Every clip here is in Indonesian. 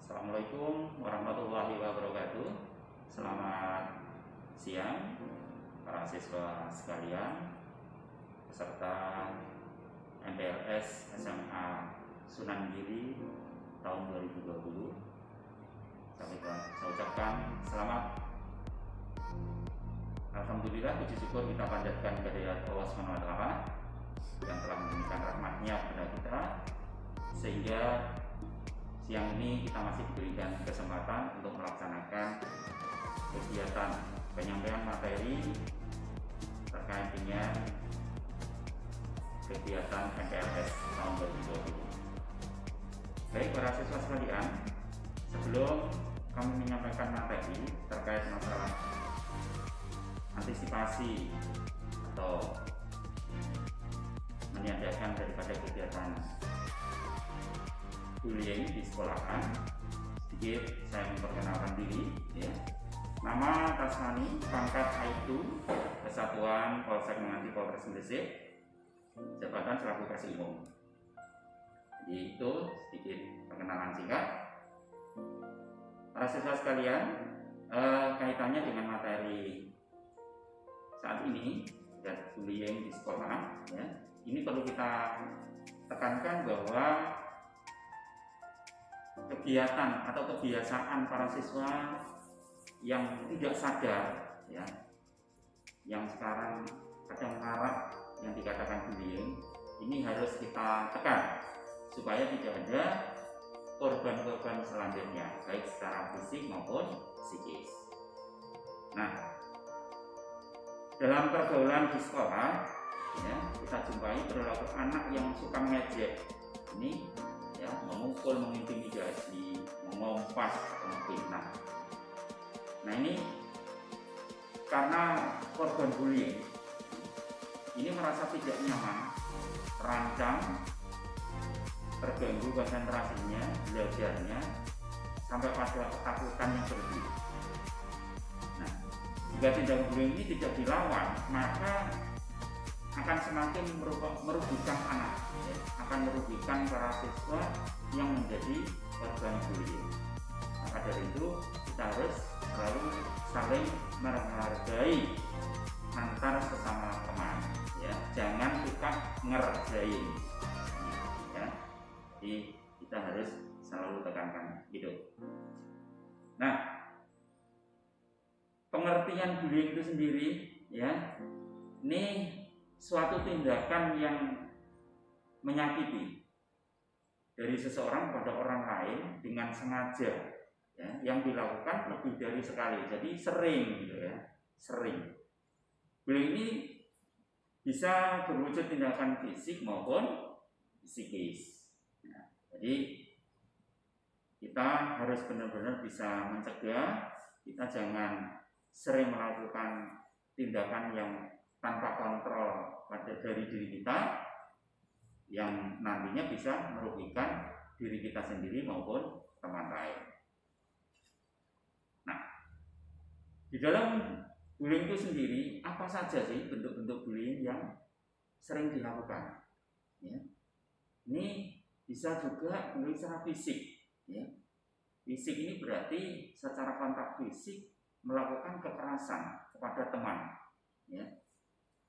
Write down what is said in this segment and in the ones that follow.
Assalamualaikum warahmatullahi wabarakatuh. Selamat siang para siswa sekalian, peserta MPLS SMA Sunan Giri tahun 2020. Saya ucapkan selamat. Alhamdulillah, puji syukur kita panjatkan kehadirat Allah SWT yang telah memberikan rahmatnya kepada kita, sehingga siang ini kita masih diberikan kesempatan untuk melaksanakan kegiatan penyampaian materi terkait dengan kegiatan MPLS tahun 2020. Baik para siswa sekalian, sebelum kami menyampaikan materi terkait masalah antisipasi atau meniadakan daripada kegiatan bullying di sekolahan, sedikit saya memperkenalkan diri ya. Nama Tasmani, pangkat Aibtu, Kesatuan Polsek Menganti Polres Gresik, jabatan selaku Kasih Umum. Jadi itu sedikit perkenalan singkat. Para siswa sekalian, kaitannya dengan materi saat ini dan bullying di sekolah ya. Ini perlu kita tekankan bahwa kegiatan atau kebiasaan para siswa yang tidak sadar ya, yang sekarang kadang marak yang dikatakan bullying, ini harus kita tekan supaya tidak ada korban-korban selanjutnya, baik secara fisik maupun psikis. Nah, dalam pergaulan di sekolah ya, kita jumpai perilaku anak yang suka mengejek ini ya, memukul, mengintimidasi, mengompas atau memfitnah. Nah ini karena korban bullying ini merasa tidak nyaman, terancam, terganggu konsentrasinya, belajarnya, sampai pada ketakutan yang berlebihan. Nah, jika tindak bullying ini tidak dilawan, maka akan semakin merugikan anak ya, akan merugikan para siswa yang menjadi korban bullying. Maka dari itu kita harus selalu saling menghargai antar sesama teman ya, jangan suka ngerjain ya. Jadi kita harus selalu tekankan gitu. Nah, pengertian bullying itu sendiri ya, ini suatu tindakan yang menyakiti dari seseorang pada orang lain dengan sengaja ya, yang dilakukan lebih dari sekali, jadi sering gitu ya, sering. Bullying ini bisa berwujud tindakan fisik maupun psikis. Nah, jadi kita harus benar-benar bisa mencegah, kita jangan sering melakukan tindakan yang tanpa kontrol dari diri kita yang nantinya bisa merugikan diri kita sendiri maupun teman lain. Nah, di dalam bullying itu sendiri apa saja sih bentuk-bentuk bullying yang sering dilakukan? Ya. Ini bisa juga bullying secara fisik. Ya. Fisik ini berarti secara kontak fisik melakukan kekerasan kepada teman. Ya.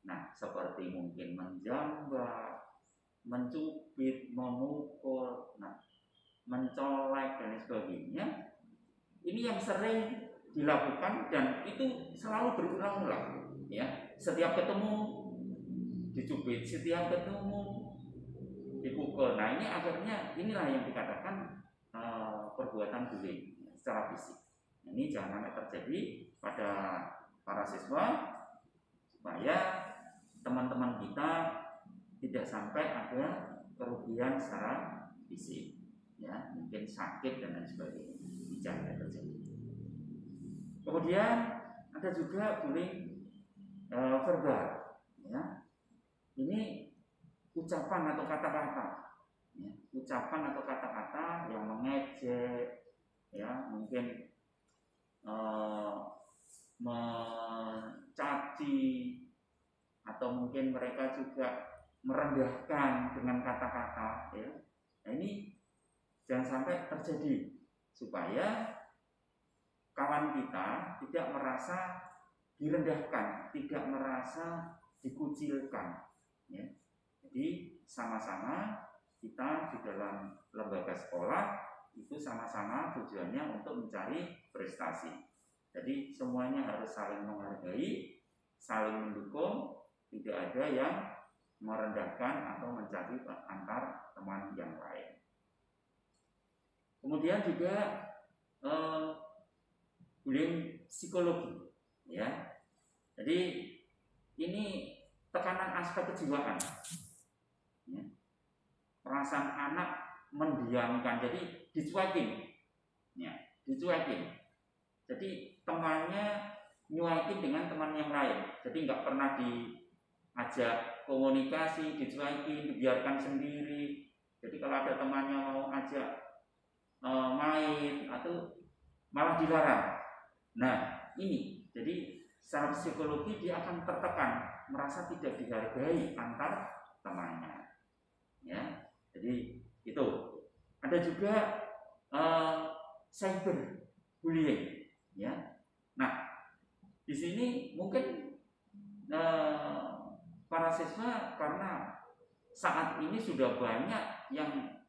Nah, seperti mungkin menjambak, mencubit, memukul, nah, mencolek dan sebagainya. Ini yang sering dilakukan dan itu selalu berulang-ulang. Ya, setiap ketemu dicubit, setiap ketemu dipukul. Nah, ini akhirnya inilah yang dikatakan perbuatan bullying secara fisik. Ini jangan sampai terjadi pada para siswa supaya teman-teman kita tidak sampai ada kerugian secara fisik ya, mungkin sakit dan lain sebagainya, jangan terjadi. Kemudian ada juga bullying verbal ya. Ini ucapan atau kata-kata ya, ucapan atau kata-kata yang mengejek ya, mungkin mencaci, atau mungkin mereka juga merendahkan dengan kata-kata ya. Nah, ini jangan sampai terjadi supaya kawan kita tidak merasa direndahkan, tidak merasa dikucilkan, ya. Jadi sama-sama kita di dalam lembaga sekolah itu sama-sama tujuannya untuk mencari prestasi. Jadi semuanya harus saling menghargai, saling mendukung, tidak ada yang merendahkan atau mencaci antar teman yang lain. Kemudian juga bullying psikologi, ya. Jadi ini tekanan aspek kejiwaan, ya. Perasaan anak mendiamkan, jadi dicuekin, ya, dicuekin. Jadi temannya nyuekin dengan teman yang lain, jadi nggak pernah diajak komunikasi, dicuekin, dibiarkan sendiri. Jadi kalau ada temannya mau ajak main atau malah dilarang. Nah ini, jadi secara psikologi dia akan tertekan, merasa tidak dihargai antar temannya, ya. Jadi itu. Ada juga cyberbullying, ya. Nah di sini mungkin para siswa karena saat ini sudah banyak yang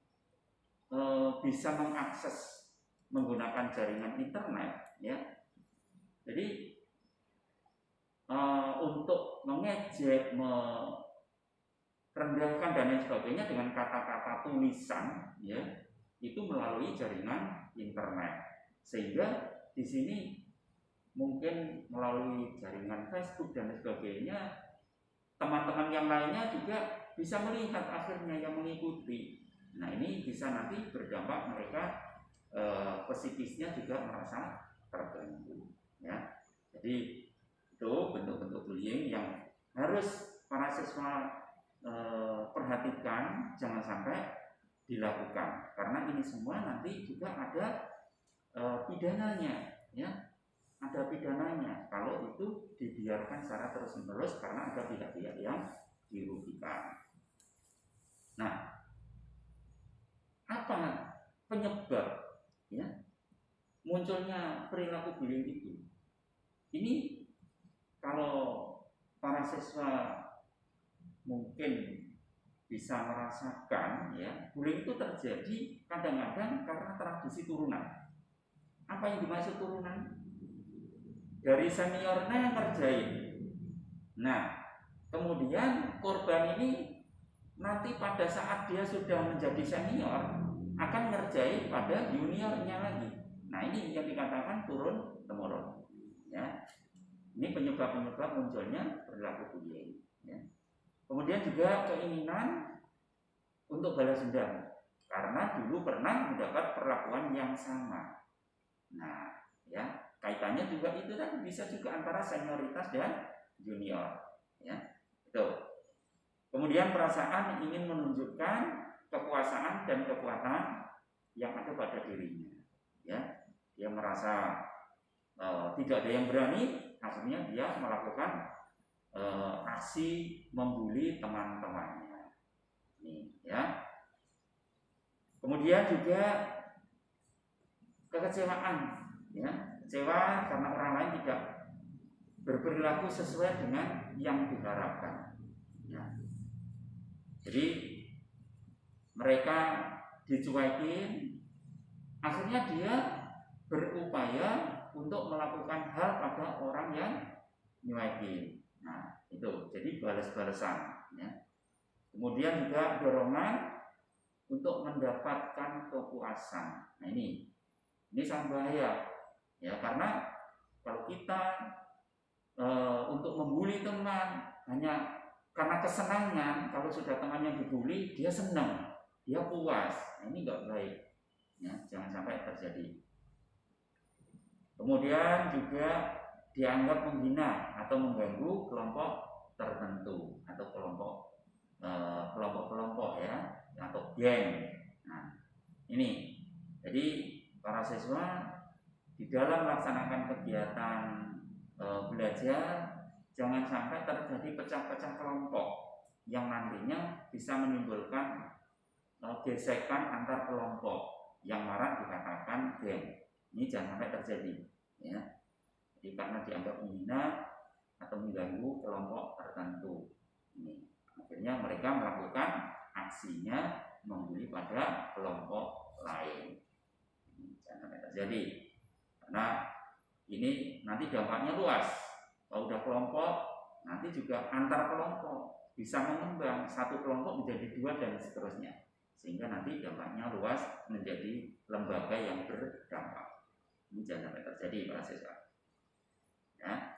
bisa mengakses menggunakan jaringan internet, ya. Jadi untuk mengejek, merendahkan dan lain sebagainya dengan kata-kata tulisan, ya, itu melalui jaringan internet. Sehingga di sini mungkin melalui jaringan Facebook dan sebagainya, teman-teman yang lainnya juga bisa melihat akhirnya yang mengikuti. Nah ini bisa nanti berdampak mereka psikisnya juga merasa terganggu, ya. Jadi itu bentuk-bentuk bullying yang harus para siswa perhatikan, jangan sampai dilakukan, karena ini semua nanti juga ada pidananya, ya. Ada pidananya kalau itu dibiarkan secara terus-menerus karena ada pihak-pihak yang dirugikan. Nah, apa penyebab, ya, munculnya perilaku bullying itu? Ini kalau para siswa mungkin bisa merasakan, ya, bullying itu terjadi kadang-kadang karena tradisi turunan. Apa yang dimaksud turunan? Dari seniornya yang kerjain. Nah, kemudian korban ini nanti pada saat dia sudah menjadi senior akan ngerjain pada juniornya lagi. Nah ini yang dikatakan turun temurun, ya. Ini penyebab-penyebab munculnya perilaku bullying, ya. Kemudian juga keinginan untuk balas dendam karena dulu pernah mendapat perlakuan yang sama. Nah, ya, kaitannya juga itu kan bisa juga antara senioritas dan junior, ya. Itu. Kemudian perasaan ingin menunjukkan kekuasaan dan kekuatan yang ada pada dirinya, ya. Dia merasa tidak ada yang berani, akhirnya dia melakukan aksi membuli teman-temannya. Ini, ya. Kemudian juga kekecewaan, ya. Kecewa karena orang lain tidak berperilaku sesuai dengan yang diharapkan, ya. Jadi mereka dicuekin, akhirnya dia berupaya untuk melakukan hal pada orang yang nyuekin. Nah itu, jadi balas-balasan, ya. Kemudian juga dorongan untuk mendapatkan kepuasan. Nah ini sangat bahaya, ya, karena kalau kita untuk membuli teman hanya karena kesenangan, kalau sudah temannya dibully, dia senang, dia puas. Nah, ini nggak baik, ya, jangan sampai terjadi. Kemudian juga dianggap menghina atau mengganggu kelompok tertentu atau kelompok-kelompok, ya, atau geng. Nah, ini jadi para siswa di dalam melaksanakan kegiatan belajar jangan sampai terjadi pecah-pecah kelompok yang nantinya bisa menimbulkan gesekan antar kelompok, yang marak dikatakan geng. Ini jangan sampai terjadi, ya. Jadi karena dianggap menghina atau mengganggu kelompok tertentu, ini akhirnya mereka melakukan aksinya membuli pada kelompok lain. Ini jangan sampai terjadi, karena ini nanti dampaknya luas. Kalau udah kelompok, nanti juga antar kelompok bisa mengembang, satu kelompok menjadi dua dan seterusnya, sehingga nanti dampaknya luas menjadi lembaga yang berdampak. Ini jangan sampai terjadi para siswa. Ya,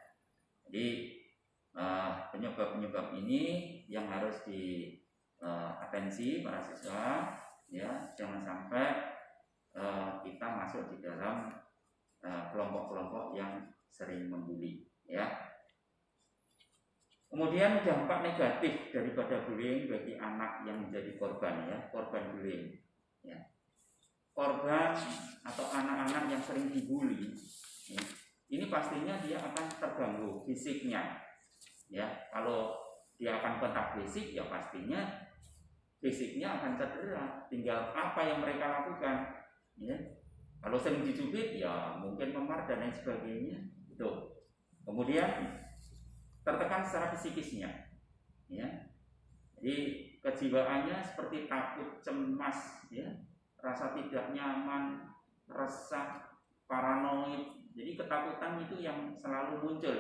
jadi penyebab-penyebab ini yang harus diatensi para siswa, ya, jangan sampai kita masuk di dalam kelompok-kelompok yang sering membuli, ya. Kemudian dampak negatif daripada bullying bagi anak yang menjadi korban, ya, korban bullying, ya. Korban atau anak-anak yang sering dibully, ya, ini pastinya dia akan terganggu fisiknya, ya. Kalau dia akan kontak fisik, ya pastinya fisiknya akan cedera. Tinggal apa yang mereka lakukan, ya. Kalau sering dicubit, ya mungkin memar dan lain sebagainya. Itu. Kemudian tertekan secara psikisnya, ya. Jadi kejiwaannya seperti takut, cemas, ya, rasa tidak nyaman, resah, paranoid. Jadi ketakutan itu yang selalu muncul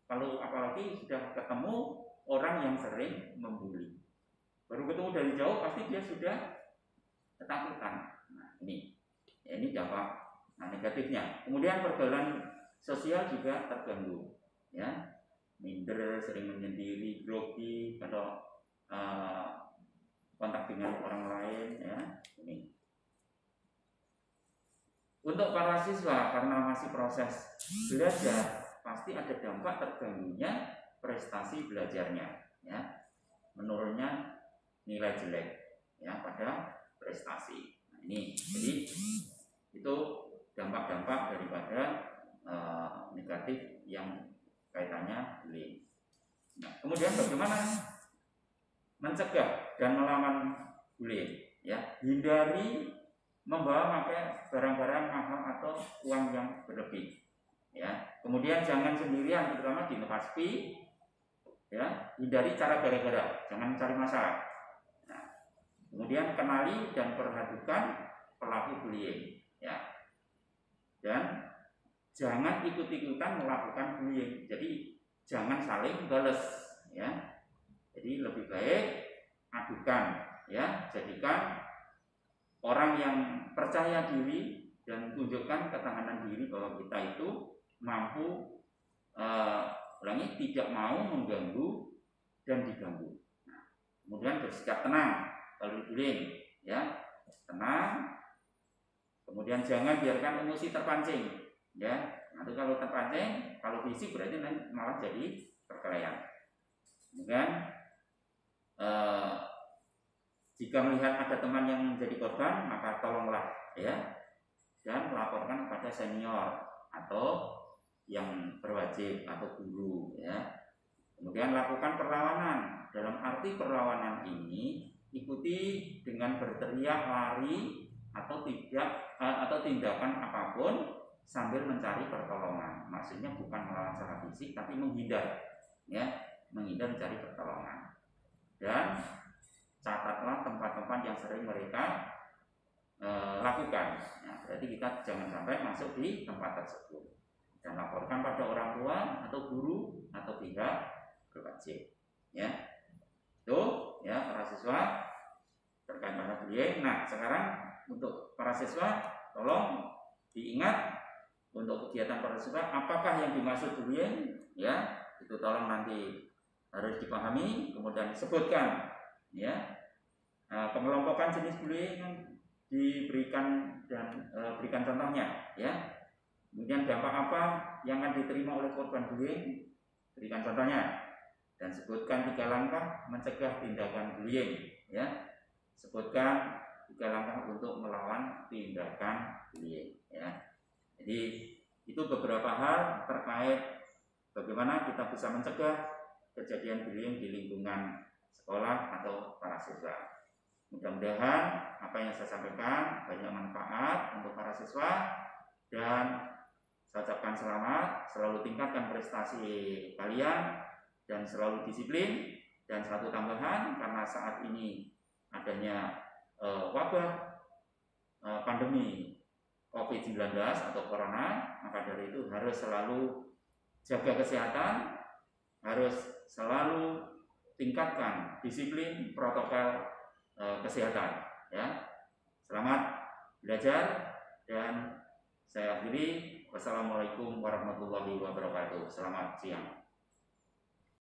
kalau apalagi sudah ketemu orang yang sering membuli. Baru ketemu dari jauh pasti dia sudah ketakutan. Nah, ini, ya, ini dampak negatifnya. Kemudian pergaulan sosial juga terganggu, ya. Minder, sering menyendiri, grogi kalau kontak dengan orang lain, ya. Ini. Untuk para siswa, karena masih proses belajar, pasti ada dampak terganggunya prestasi belajarnya, ya. Menurunnya nilai jelek, ya, pada prestasi. Nah, ini jadi itu dampak-dampak daripada negatif yang kaitannya bullying. Nah, kemudian bagaimana mencegah dan melawan bullying, ya? Hindari membawa pakai barang-barang mahal atau uang yang berlebih, ya. Kemudian jangan sendirian, terutama di tempat sepi, ya. Hindari cara gara-gara, jangan cari masalah. Nah, kemudian kenali dan perhatikan pelaku bullying, ya. Dan jangan ikut-ikutan melakukan bullying. Jadi jangan saling balas, ya. Jadi lebih baik adukan, ya. Jadikan orang yang percaya diri dan tunjukkan ketahanan diri bahwa kita itu mampu tidak mau mengganggu dan diganggu. Nah, kemudian bersikap tenang kalau bullying, ya, tenang. Kemudian jangan biarkan emosi terpancing, ya. Nanti kalau terpancing, kalau fisik berarti nanti malah jadi perkelahian. Kemudian jika melihat ada teman yang menjadi korban, maka tolonglah, ya, dan melaporkan kepada senior atau yang berwajib atau guru, ya. Kemudian lakukan perlawanan. Dalam arti perlawanan ini ikuti dengan berteriak, lari atau tindakan apapun sambil mencari pertolongan. Maksudnya bukan melawan secara fisik tapi menghindar, ya, menghindar mencari pertolongan. Dan catatlah tempat-tempat yang sering mereka lakukan. Nah, berarti kita jangan sampai masuk di tempat tersebut. Dan laporkan pada orang tua atau guru atau pihak berwajib, ya. Itu, ya, para siswa terkait dengan bullying. Nah, sekarang untuk para siswa tolong diingat untuk kegiatan para siswa apakah yang dimaksud bullying, ya. Itu tolong nanti harus dipahami, kemudian disebutkan, ya. Pengelompokan jenis bullying yang diberikan dan berikan contohnya, ya. Kemudian dampak apa yang akan diterima oleh korban bullying, berikan contohnya, dan sebutkan 3 langkah mencegah tindakan bullying, ya. Sebutkan 3 langkah untuk melawan tindakan bullying, ya. Jadi itu beberapa hal terkait bagaimana kita bisa mencegah kejadian bullying di lingkungan sekolah atau para siswa. Mudah-mudahan apa yang saya sampaikan banyak manfaat untuk para siswa, dan saya ucapkan selamat, selalu tingkatkan prestasi kalian dan selalu disiplin. Dan satu tambahan, karena saat ini adanya wabah pandemi COVID-19 atau corona, maka dari itu harus selalu jaga kesehatan, harus selalu tingkatkan disiplin protokol kesehatan, ya. Selamat belajar, dan saya akhiri. Wassalamualaikum warahmatullahi wabarakatuh. Selamat siang.